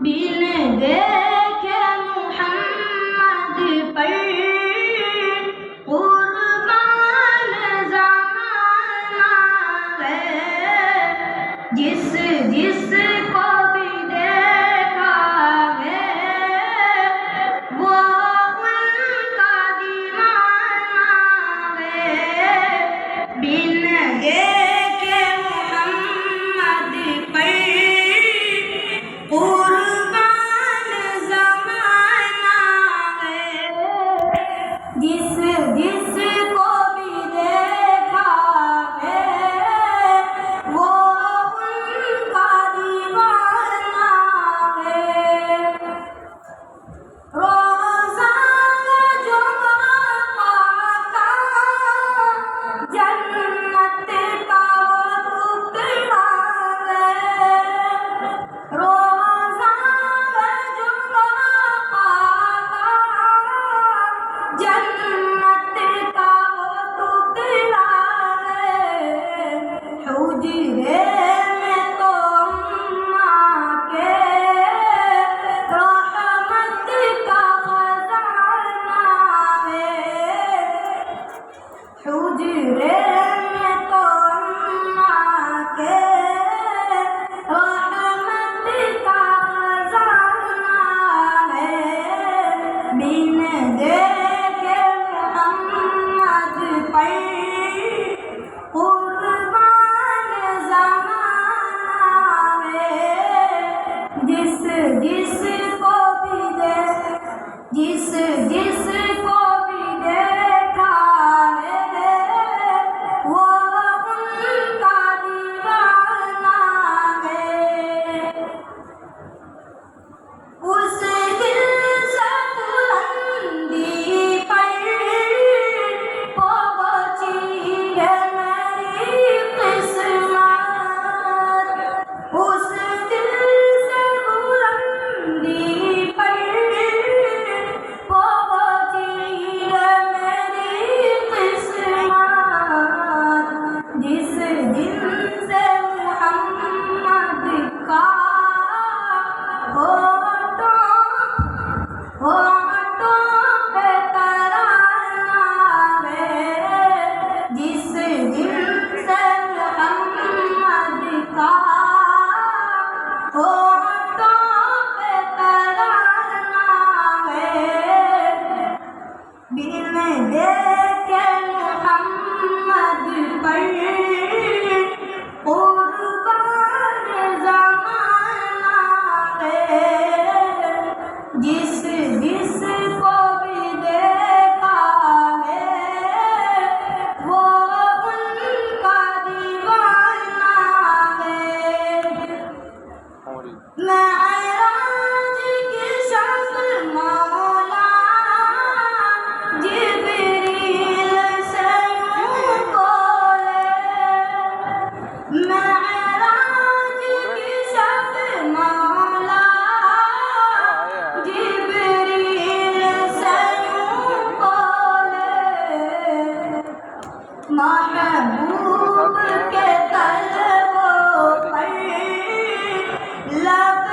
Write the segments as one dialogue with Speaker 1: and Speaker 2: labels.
Speaker 1: बिन देखे मुहम्मद पर कुर्बान ज़माना है। जिस जिस को भी देखा है वो उनका दीवाना है। बिन देखे मुहम्मद पर कुर्बान ज़माना है। जिस जिस को भी देखा है वो उनका दीवाना है। रोज़ा जो पाता जन्नत का वो टुकड़ा है। रोज़ा जो पाता जन्नत का वो टुकड़ा है। हुजरे में तो अम्मा के रहमत का खजाना है। हुजरे में तो अम्मा के रहमत का खजाना है। बिन देखे मुहम्मद पर कुर्बान ज़माना है। जिस जिस को भी जिस जिस को भी देखा है वो उनका दीवाना है। उस दिल से बुलंदी पर पहुंची है मेरी किस्मत। उस दिल से बुलंदी पर पहुंची है मेरी किस्मत। जिस दिन से मुहम्मद का होठों पे तराना है। जिस दिन से मुहम्मद का होठों पे तराना है। बिन देखे मुहम्मद पर कुर्बान ज़माना है। जिस जिस को भी देखा है वो उनका दीवाना है। मेराज की शब मौला जिब्रील से यूं बोले। मेराज की शब मौला जिब्रील से यूं बोले। महबूब के तलवों पर लब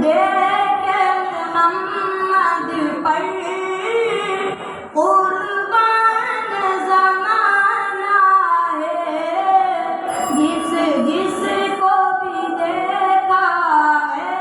Speaker 1: गे